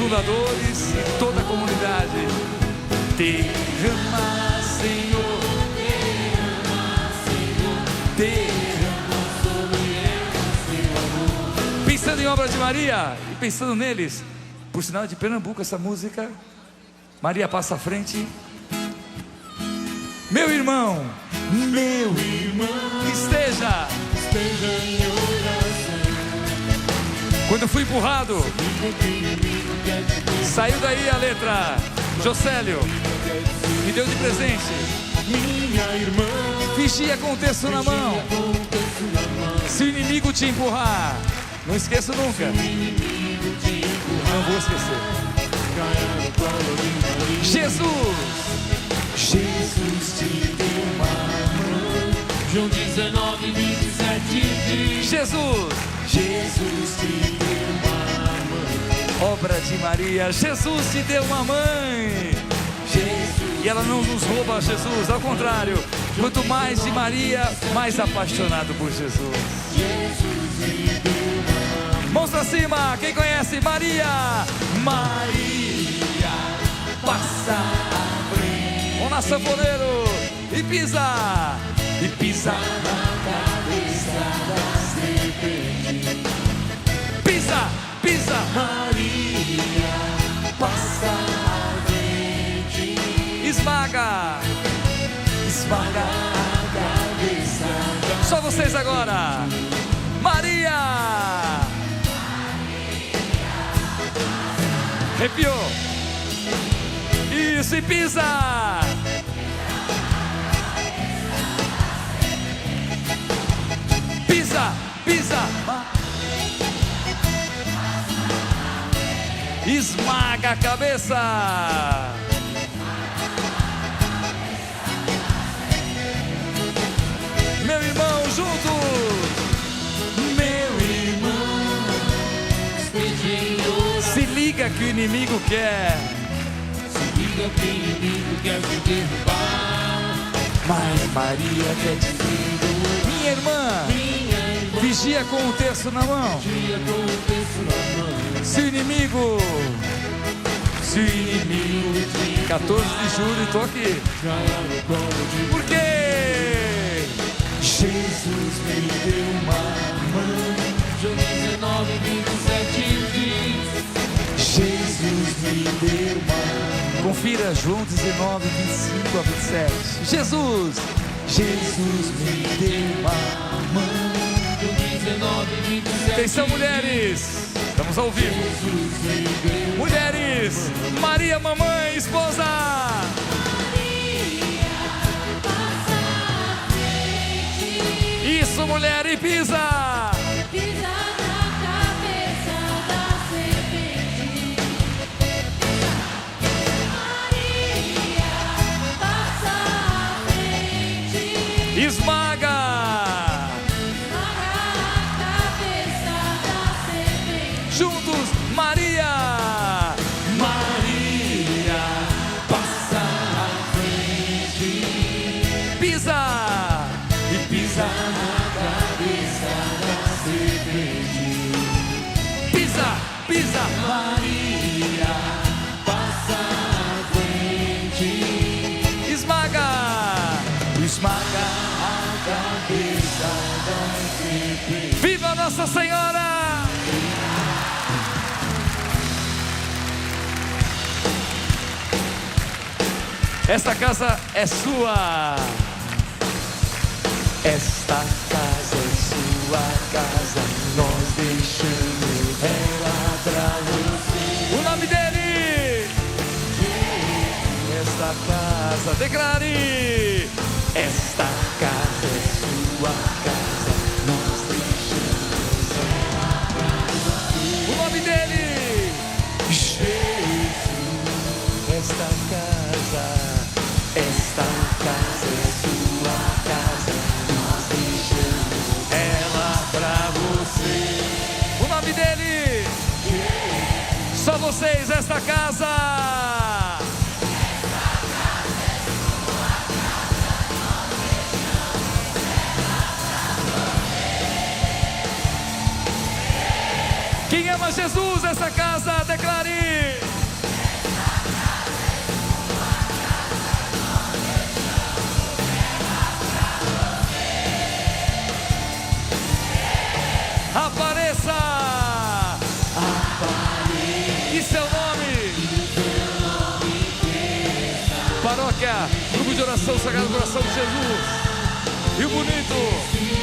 discipuladores e toda a comunidade. Derrama, Senhor, derrama sobre eles teu amor. Pensando em obra de Maria e pensando neles, por sinal é de Pernambuco essa música. Maria passa à frente. Meu irmão, esteja em oração. Quando eu fui empurrado, saiu daí a letra. Jocélio me deu de presente. Minha irmã, Vigia com o texto na mão. Se o inimigo te empurrar, não esqueço nunca. Não vou esquecer. Jesus te deu uma mão. João 19, 27 diz: Jesus te deu uma mão. Obra de Maria. Jesus te deu uma mãe. E ela não nos rouba Jesus, ao contrário. Quanto mais de Maria, mais apaixonado por Jesus. Mãos pra cima, quem conhece Maria? Maria passa à frente. Vamos lá, sanfoneiro. E pisa na cabeça da serpente. Pisa, Maria passa à frente. Esmaga a cabeça. Só vocês agora. Maria. Arrepiou. Isso, e pisa. Pisa. Esmaga a cabeça. Meu irmão, juntos. Meu irmão, se liga que o inimigo quer. Se liga que o inimigo quer te derrubar. Mas Maria quer te perdoar. Minha irmã, vigia com o terço na mão. Vigia com o terço na mão. Se o inimigo 14 de julho, tô aqui. Por quê? Jesus me deu uma mão. João 19, 27 diz: Jesus me deu uma mão. Confira João 19, 25 a 27. Jesus me deu uma mão. João 19, 27 Atenção, mulheres. Estamos ao vivo. Mulheres, Maria, mamãe, esposa. Isso, mulher, e pisa. Pisa na cabeça da serpente. Maria passa à frente. Esmaga. Esmaga a cabeça da serpente. Juntos, Maria. Maria passa à frente. Pisa. E pisa na cabeça da serpente. Pisa. Maria passa à frente. Esmaga a cabeça da serpente. Viva Nossa Senhora! Esta casa é sua. Esta casa é sua casa. Nós deixamos ela pra você. O nome dele. Esta casa, declare. Esta casa é sua casa. Nós deixamos ela pra você. O nome dele. Jesus. Esta casa é sua casa. Nós deixamos ela pra você. O nome dele. Só vocês, esta casa. Quem ama Jesus, essa casa, declare. Apareça. E seu nome? Paróquia, Grupo de Oração Sagrado Coração de Jesus, Rio Bonito,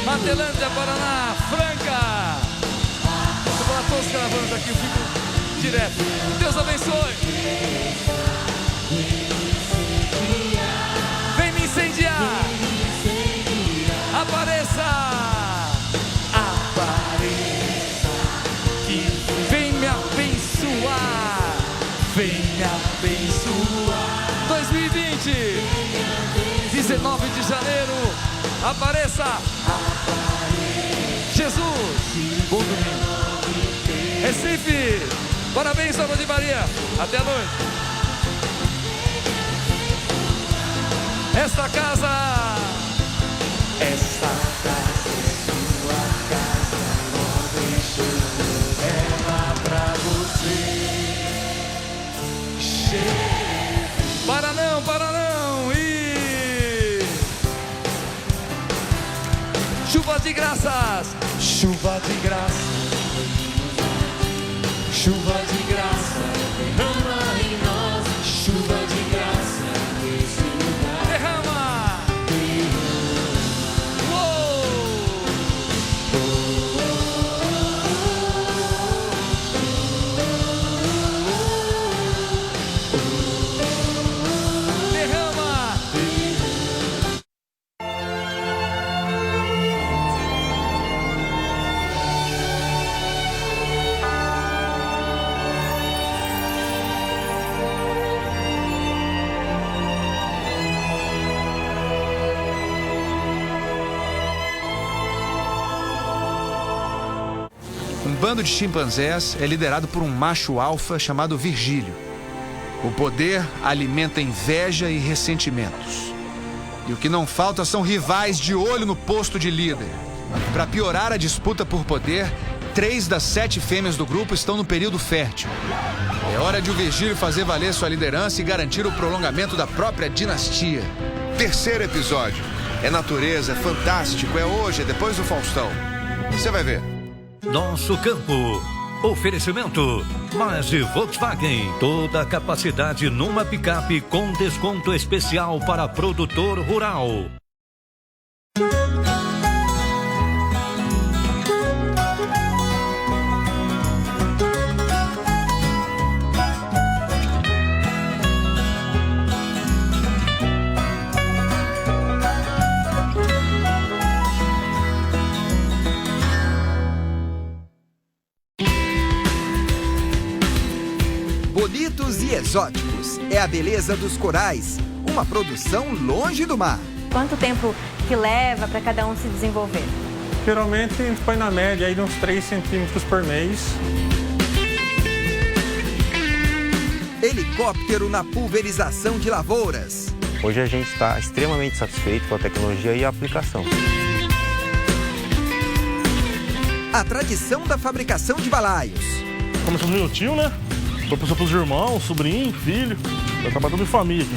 Matelândia, Paraná, Franca. Vou falar todos os caravanas aqui, eu fico direto. Deus abençoe. Vem me incendiar. Apareça. Vem me abençoar. Vem me abençoar. 2020, 19 de janeiro. Apareça. Jesus. Bom domingo. Recife. Parabéns, Obra de Maria. Até a noite. Esta casa. Esta casa é sua casa. Não deixe ela pra você. Para não, para não. E chuva de graças. Chuva de graça. Chuva de graça. Derrama em nós, chuva de graça nesse lugar. Derrama. Derrama. Um bando de chimpanzés é liderado por um macho alfa chamado Virgílio. O poder alimenta inveja e ressentimentos. E o que não falta são rivais de olho no posto de líder. Para piorar a disputa por poder, 3 das 7 fêmeas do grupo estão no período fértil. É hora de o Virgílio fazer valer sua liderança e garantir o prolongamento da própria dinastia. Terceiro episódio. É natureza, é fantástico, é hoje, é depois do Faustão. Você vai ver. Nosso campo. Oferecimento. Mage Volkswagen. Toda a capacidade numa picape com desconto especial para produtor rural. Bonitos e exóticos. É a beleza dos corais. Uma produção longe do mar. Quanto tempo que leva para cada um se desenvolver? Geralmente a gente põe na média aí de uns 3 centímetros por mês. Helicóptero na pulverização de lavouras. Hoje a gente está extremamente satisfeito com a tecnologia e a aplicação. A tradição da fabricação de balaios. Começamos no meu tio, né? Depois passou pros irmãos, sobrinho, filho. Vai acabar tudo em família aqui.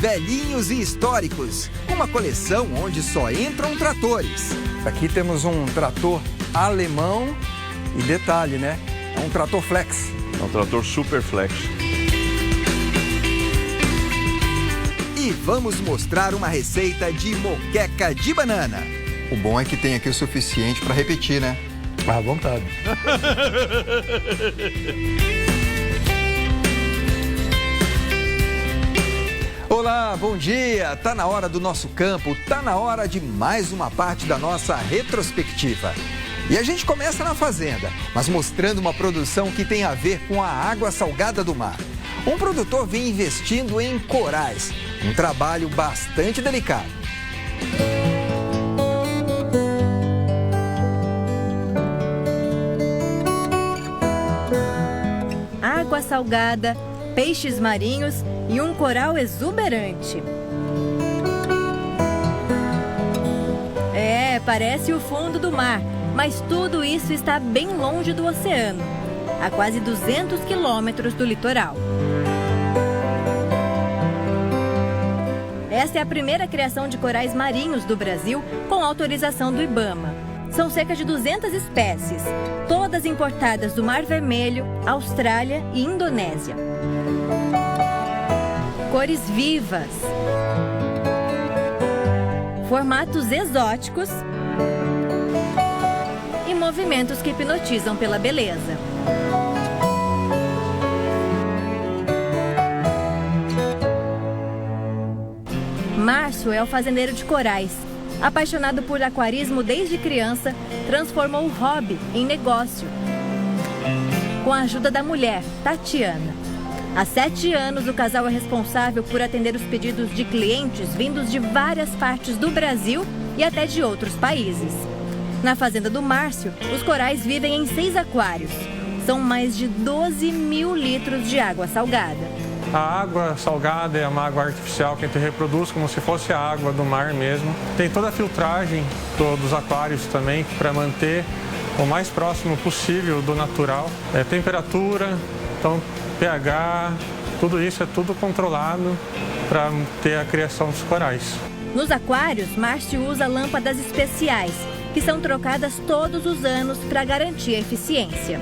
Velhinhos e históricos. Uma coleção onde só entram tratores. Aqui temos um trator alemão e detalhe, né? É um trator flex. É um trator super flex. E vamos mostrar uma receita de moqueca de banana. O bom é que tem aqui o suficiente para repetir, né? À vontade. Olá, bom dia! Tá na hora do nosso campo, tá na hora de mais uma parte da nossa retrospectiva. E a gente começa na fazenda, mas mostrando uma produção que tem a ver com a água salgada do mar. Um produtor vem investindo em corais, um trabalho bastante delicado. Água salgada, peixes marinhos e um coral exuberante. Parece o fundo do mar, Mas tudo isso está bem longe do oceano, a quase 200 quilômetros do litoral. Esta é a primeira criação de corais marinhos do Brasil com autorização do IBAMA. São cerca de 200 espécies, todas importadas do Mar Vermelho, Austrália e Indonésia. Cores vivas, formatos exóticos e movimentos que hipnotizam pela beleza. Márcio é o fazendeiro de corais. Apaixonado por aquarismo desde criança, transformou o hobby em negócio. Com a ajuda da mulher, Tatiana. Há 7 anos, o casal é responsável por atender os pedidos de clientes vindos de várias partes do Brasil e até de outros países. Na fazenda do Márcio, os corais vivem em 6 aquários. São mais de 12 mil litros de água salgada. A água salgada é uma água artificial que a gente reproduz como se fosse a água do mar mesmo. Tem toda a filtragem dos aquários também para manter o mais próximo possível do natural. Temperatura, então pH, tudo isso é tudo controlado para ter a criação dos corais. Nos aquários, Márcio usa lâmpadas especiais, que são trocadas todos os anos para garantir a eficiência.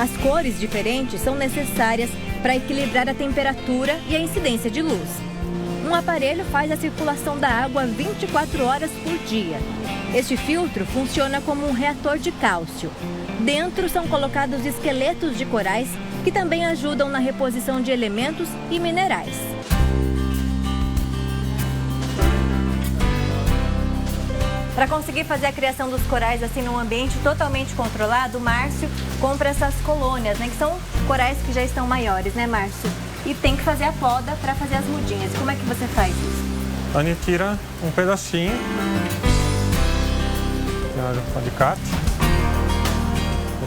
As cores diferentes são necessárias para equilibrar a temperatura e a incidência de luz. Um aparelho faz a circulação da água 24 horas por dia. Este filtro funciona como um reator de cálcio. Dentro são colocados esqueletos de corais que também ajudam na reposição de elementos e minerais. Para conseguir fazer a criação dos corais assim num ambiente totalmente controlado, o Márcio compra essas colônias, né, que são corais que já estão maiores, né, Márcio? E tem que fazer a poda para fazer as mudinhas. Como é que você faz isso? A gente tira um pedacinho, o alicate.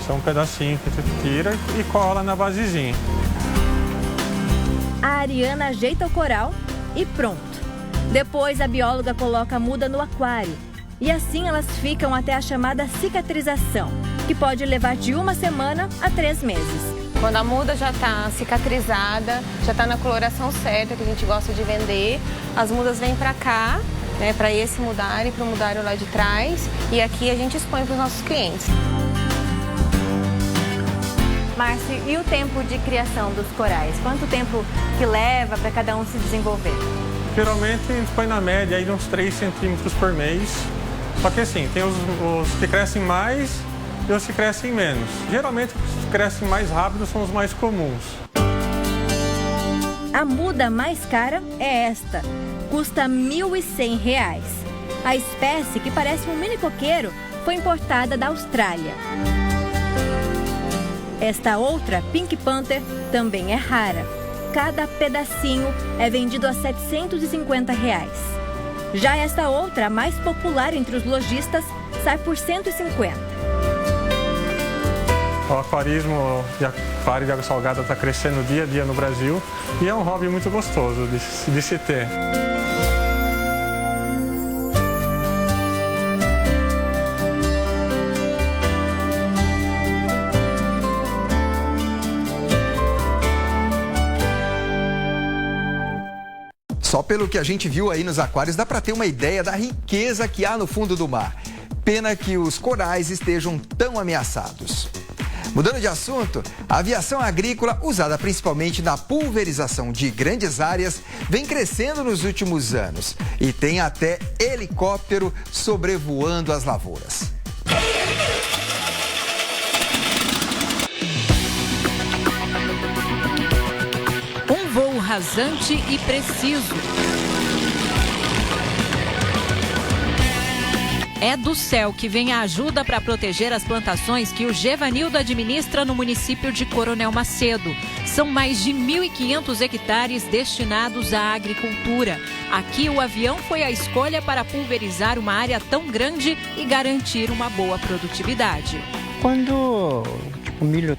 Esse é um pedacinho que a gente tira e cola na basezinha. A Ariana ajeita o coral e pronto. Depois a bióloga coloca a muda no aquário. E assim elas ficam até a chamada cicatrização, que pode levar de 1 semana a 3 meses. Quando a muda já está cicatrizada, já está na coloração certa que a gente gosta de vender, as mudas vêm para cá, né, para esse mudário e para o mudário lá de trás, e aqui a gente expõe para os nossos clientes. Márcio, e o tempo de criação dos corais? Quanto tempo que leva para cada um se desenvolver? Geralmente a gente põe na média aí de uns 3 centímetros por mês. Só que assim, tem os que crescem mais e os que crescem menos. Geralmente os que crescem mais rápido são os mais comuns. A muda mais cara é esta. Custa R$ 1.100. A espécie, que parece um mini coqueiro, foi importada da Austrália. Esta outra, Pink Panther, também é rara. Cada pedacinho é vendido a R$ 750. Já esta outra, a mais popular entre os lojistas, sai por R$ 150. O aquarismo e aquário de água salgada está crescendo dia a dia no Brasil e é um hobby muito gostoso de se ter. Só pelo que a gente viu aí nos aquários, dá para ter uma ideia da riqueza que há no fundo do mar. Pena que os corais estejam tão ameaçados. Mudando de assunto, a aviação agrícola, usada principalmente na pulverização de grandes áreas, vem crescendo nos últimos anos. E tem até helicóptero sobrevoando as lavouras. Um voo rasante e preciso. É do céu que vem a ajuda para proteger as plantações que o Gevanildo administra no município de Coronel Macedo. São mais de 1.500 hectares destinados à agricultura. Aqui o avião foi a escolha para pulverizar uma área tão grande e garantir uma boa produtividade. Quando o milho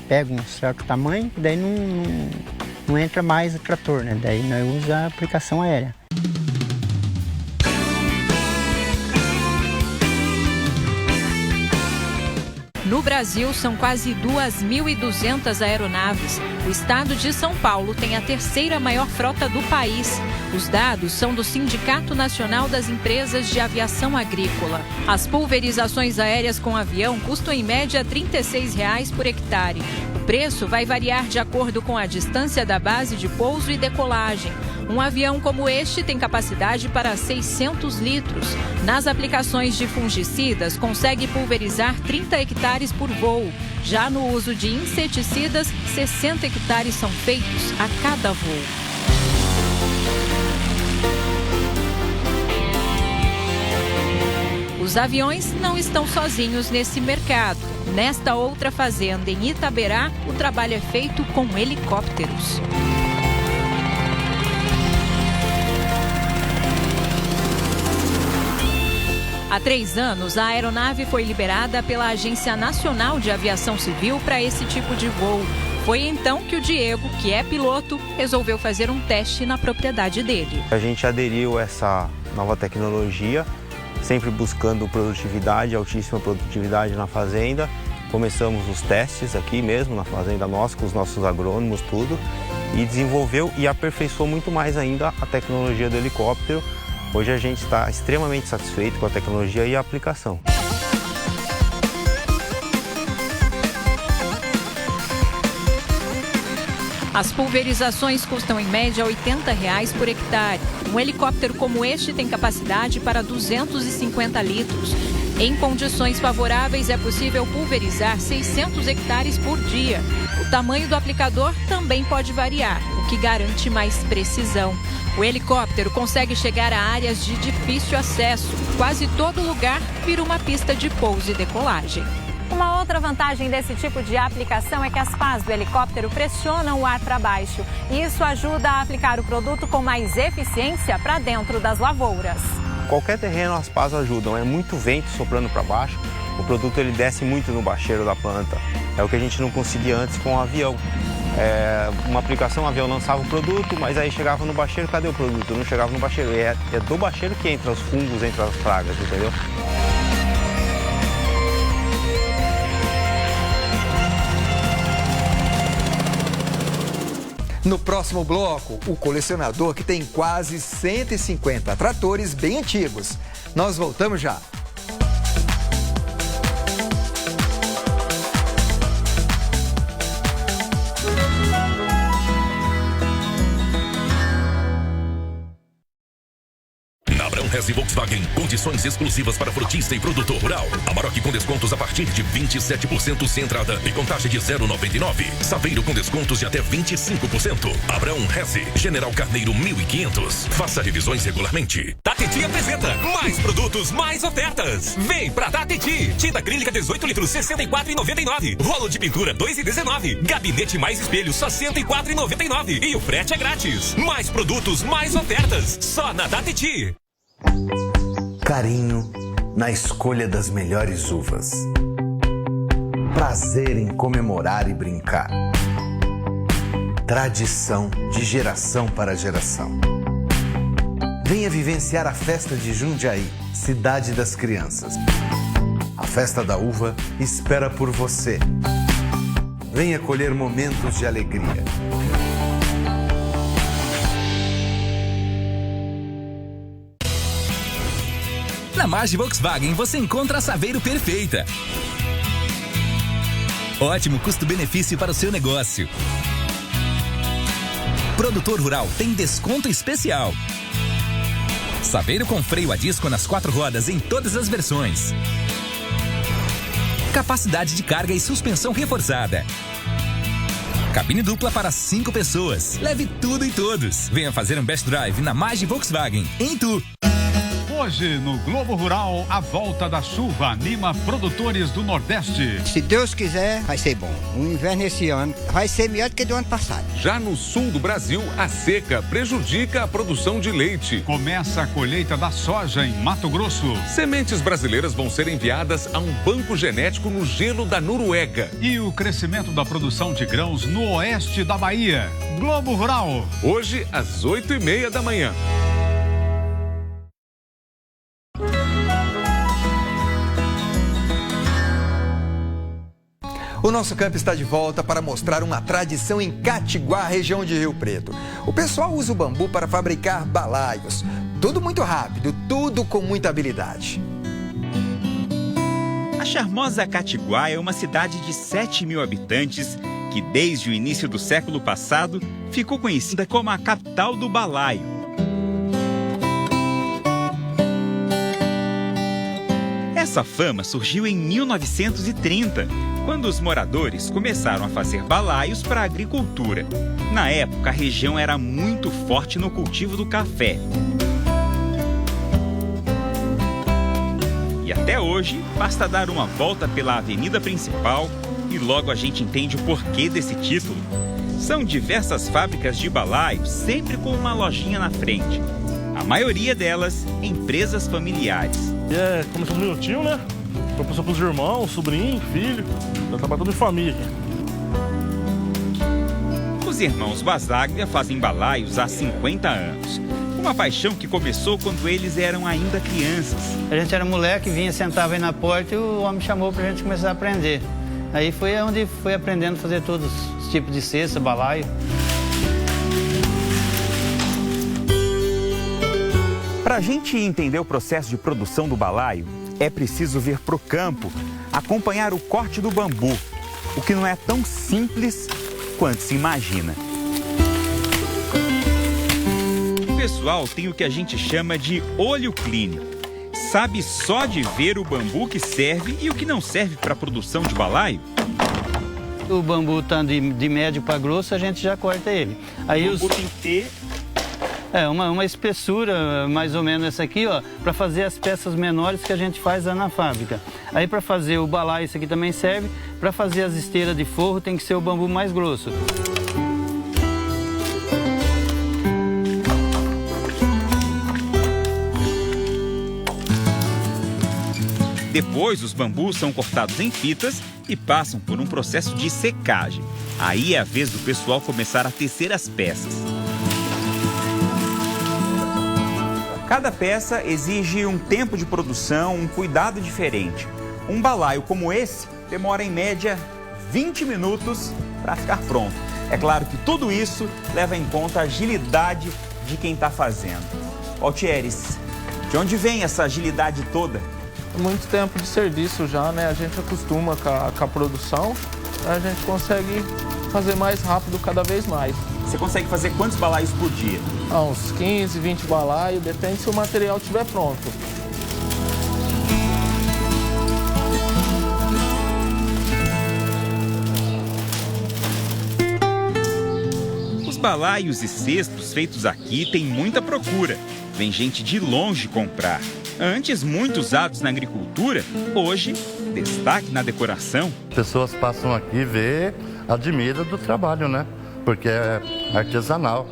pega um certo tamanho, daí não entra mais o trator, né? Daí nós usamos a aplicação aérea. No Brasil, são quase 2.200 aeronaves. O estado de São Paulo tem a terceira maior frota do país. Os dados são do Sindicato Nacional das Empresas de Aviação Agrícola. As pulverizações aéreas com avião custam em média R$ 36,00 por hectare. O preço vai variar de acordo com a distância da base de pouso e decolagem. Um avião como este tem capacidade para 600 litros. Nas aplicações de fungicidas, consegue pulverizar 30 hectares por voo. Já no uso de inseticidas, 60 hectares são feitos a cada voo. Os aviões não estão sozinhos nesse mercado. Nesta outra fazenda, em Itaberá, o trabalho é feito com helicópteros. Há 3 anos, a aeronave foi liberada pela Agência Nacional de Aviação Civil para esse tipo de voo. Foi então que o Diego, que é piloto, resolveu fazer um teste na propriedade dele. A gente aderiu a essa nova tecnologia, sempre buscando produtividade, altíssima produtividade na fazenda. Começamos os testes aqui mesmo na fazenda nossa, com os nossos agrônomos, tudo, e desenvolveu e aperfeiçoou muito mais ainda a tecnologia do helicóptero. Hoje a gente está extremamente satisfeito com a tecnologia e a aplicação. As pulverizações custam em média R$ 80,00 por hectare. Um helicóptero como este tem capacidade para 250 litros. Em condições favoráveis é possível pulverizar 600 hectares por dia. O tamanho do aplicador também pode variar, o que garante mais precisão. O helicóptero consegue chegar a áreas de difícil acesso. Quase todo lugar vira uma pista de pouso e decolagem. Uma outra vantagem desse tipo de aplicação é que as pás do helicóptero pressionam o ar para baixo. E isso ajuda a aplicar o produto com mais eficiência para dentro das lavouras. Qualquer terreno as pás ajudam, é muito vento soprando para baixo, o produto ele desce muito no bacheiro da planta. É o que a gente não conseguia antes com o avião. Uma aplicação, o avião lançava o produto, mas aí chegava no bacheiro, cadê o produto? Não chegava no bacheiro. É do bacheiro que entra os fungos, entra as pragas, entendeu? No próximo bloco, o colecionador que tem quase 150 tratores bem antigos. Nós voltamos já. Hesse Volkswagen, condições exclusivas para frutista e produtor rural. Amarok com descontos a partir de 27% sem entrada e com taxa de 0,99. Saveiro com descontos de até 25%. Abraão Hesse, General Carneiro 1500. Faça revisões regularmente. Tatiti apresenta mais produtos, mais ofertas. Vem pra Tatiti. Tinta acrílica 18 litros, R$ 64,99. Rolo de pintura 2,19. Gabinete mais espelho, só R$ 104,99. E o frete é grátis. Mais produtos, mais ofertas. Só na Tatiti. Carinho na escolha das melhores uvas. Prazer em comemorar e brincar. Tradição de geração para geração. Venha vivenciar a festa de Jundiaí, cidade das crianças. A festa da uva espera por você. Venha colher momentos de alegria. Na Marge Volkswagen você encontra a Saveiro perfeita. Ótimo custo-benefício para o seu negócio. Produtor rural tem desconto especial. Saveiro com freio a disco nas 4 rodas em todas as versões. Capacidade de carga e suspensão reforçada. Cabine dupla para 5 pessoas. Leve tudo e todos. Venha fazer um best drive na Marge Volkswagen em Itu. Hoje, no Globo Rural, a volta da chuva anima produtores do Nordeste. Se Deus quiser, vai ser bom. O inverno esse ano vai ser melhor do que do ano passado. Já no sul do Brasil, a seca prejudica a produção de leite. Começa a colheita da soja em Mato Grosso. Sementes brasileiras vão ser enviadas a um banco genético no gelo da Noruega. E o crescimento da produção de grãos no oeste da Bahia. Globo Rural. Hoje, às 8h30 da manhã. O nosso campo está de volta para mostrar uma tradição em Catiguá, região de Rio Preto. O pessoal usa o bambu para fabricar balaios. Tudo muito rápido, tudo com muita habilidade. A charmosa Catiguá é uma cidade de 7.000 habitantes que, desde o início do século passado, ficou conhecida como a capital do balaio. Essa fama surgiu em 1930, quando os moradores começaram a fazer balaios para a agricultura. Na época, a região era muito forte no cultivo do café. E até hoje, basta dar uma volta pela avenida principal e logo a gente entende o porquê desse título. São diversas fábricas de balaio, sempre com uma lojinha na frente. A maioria delas, empresas familiares. Começou no meu tio, né? Depois passou pros irmãos, sobrinho, filho. Já tá tudo em família. Os irmãos Basaglia fazem balaios há 50 anos. Uma paixão que começou quando eles eram ainda crianças. A gente era moleque, vinha, sentava aí na porta e o homem chamou pra gente começar a aprender. Aí foi onde foi aprendendo a fazer todos os tipos de cesta, balaio. Para a gente entender o processo de produção do balaio, é preciso vir para o campo, acompanhar o corte do bambu, o que não é tão simples quanto se imagina. O pessoal tem o que a gente chama de olho clínico. Sabe só de ver o bambu que serve e o que não serve para a produção de balaio? O bambu tá de médio para grosso, a gente já corta ele. Aí o bambu tem que ter... uma espessura, mais ou menos essa aqui, ó, para fazer as peças menores que a gente faz lá na fábrica. Aí para fazer o balaio, isso aqui também serve. Para fazer as esteiras de forro tem que ser o bambu mais grosso. Depois, os bambus são cortados em fitas e passam por um processo de secagem. Aí é a vez do pessoal começar a tecer as peças. Cada peça exige um tempo de produção, um cuidado diferente. Um balaio como esse demora em média 20 minutos para ficar pronto. É claro que tudo isso leva em conta a agilidade de quem está fazendo. Altieres, de onde vem essa agilidade toda? Muito tempo de serviço já, né? A gente acostuma com a produção, a gente consegue fazer mais rápido cada vez mais. Você consegue fazer quantos balaios por dia? Uns 15, 20 balaios, depende se o material estiver pronto. Os balaios e cestos feitos aqui têm muita procura. Vem gente de longe comprar. Antes muito usados na agricultura, hoje destaque na decoração. Pessoas passam aqui, vê, admira do trabalho, né? Porque é artesanal.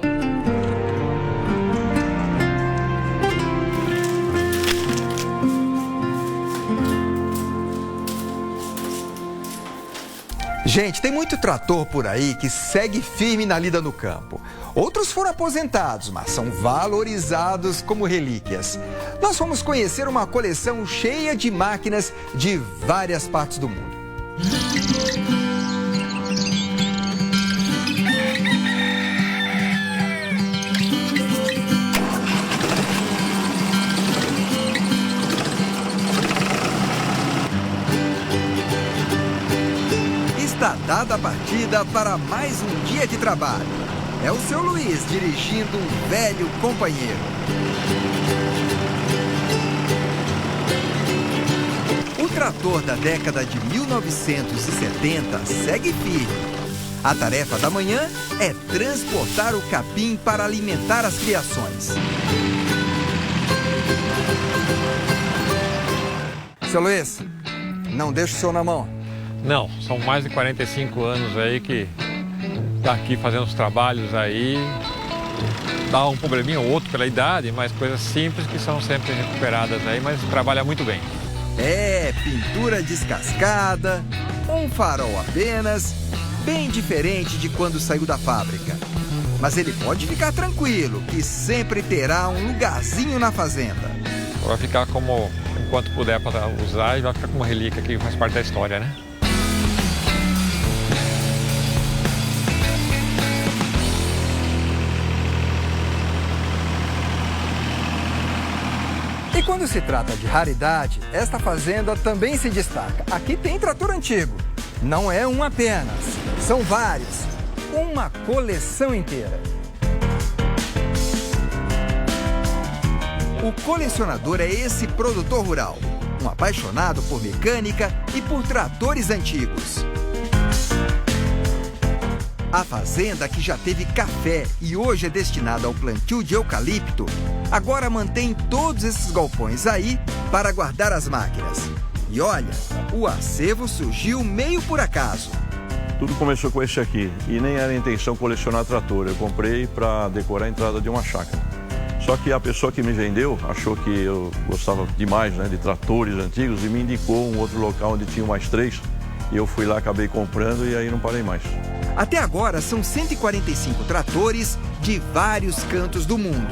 Gente, tem muito trator por aí que segue firme na lida no campo. Outros foram aposentados, mas são valorizados como relíquias. Nós fomos conhecer uma coleção cheia de máquinas de várias partes do mundo. Está dada a partida para mais um dia de trabalho. É o seu Luiz dirigindo um velho companheiro. O trator da década de 1970 segue firme. A tarefa da manhã é transportar o capim para alimentar as criações. Seu Luiz, não deixe o senhor na mão. Não, são mais de 45 anos aí que tá aqui fazendo os trabalhos aí. Dá um probleminha ou outro pela idade, mas coisas simples que são sempre recuperadas aí, mas trabalha muito bem. É, pintura descascada, um farol apenas, bem diferente de quando saiu da fábrica. Mas ele pode ficar tranquilo, que sempre terá um lugarzinho na fazenda. Vai ficar como, enquanto puder para usar, e vai ficar como uma relíquia que faz parte da história, né? E quando se trata de raridade, esta fazenda também se destaca. Aqui tem trator antigo. Não é um apenas, são vários. Uma coleção inteira. O colecionador é esse produtor rural, um apaixonado por mecânica e por tratores antigos. A fazenda, que já teve café e hoje é destinada ao plantio de eucalipto, agora mantém todos esses galpões aí para guardar as máquinas. E olha, o acervo surgiu meio por acaso. Tudo começou com esse aqui e nem era a intenção colecionar trator. Eu comprei para decorar a entrada de uma chácara. Só que a pessoa que me vendeu achou que eu gostava demais, né, de tratores antigos e me indicou um outro local onde tinha mais 3. E eu fui lá, acabei comprando e aí não parei mais. Até agora são 145 tratores de vários cantos do mundo.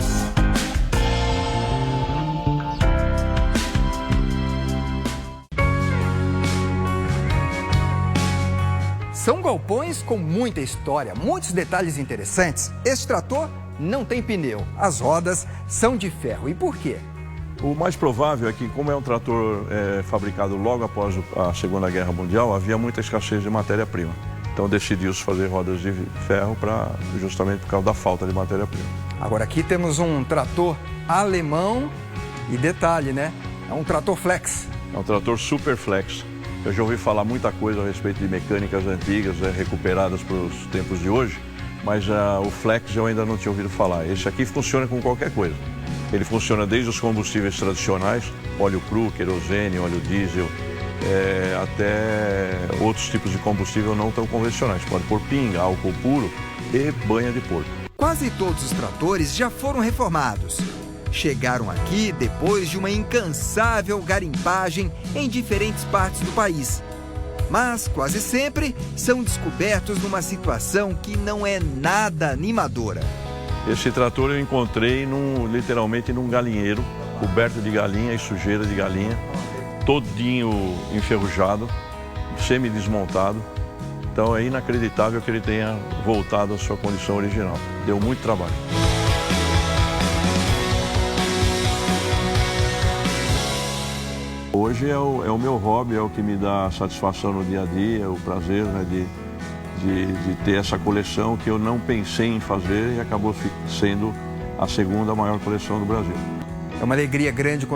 São galpões com muita história, muitos detalhes interessantes. Este trator não tem pneu, as rodas são de ferro. E por quê? O mais provável é que, como é um trator fabricado logo após a Segunda Guerra Mundial, havia muita escassez de matéria-prima. Então decidiu-se fazer rodas de ferro justamente por causa da falta de matéria-prima. Agora aqui temos um trator alemão e detalhe, né? É um trator flex. É um trator super flex. Eu já ouvi falar muita coisa a respeito de mecânicas antigas, recuperadas para os tempos de hoje, mas o flex eu ainda não tinha ouvido falar. Esse aqui funciona com qualquer coisa. Ele funciona desde os combustíveis tradicionais, óleo cru, querosene, óleo diesel, até outros tipos de combustível não tão convencionais. Pode pôr pinga, álcool puro e banha de porco. Quase todos os tratores já foram reformados. Chegaram aqui depois de uma incansável garimpagem em diferentes partes do país. Mas, quase sempre, são descobertos numa situação que não é nada animadora. Esse trator eu encontrei literalmente num galinheiro, coberto de galinha e sujeira de galinha, todinho enferrujado, semi-desmontado. Então é inacreditável que ele tenha voltado à sua condição original. Deu muito trabalho. Hoje é o meu hobby, é o que me dá satisfação no dia a dia, o prazer, né, de ter essa coleção que eu não pensei em fazer e acabou sendo a segunda maior coleção do Brasil. É uma alegria grande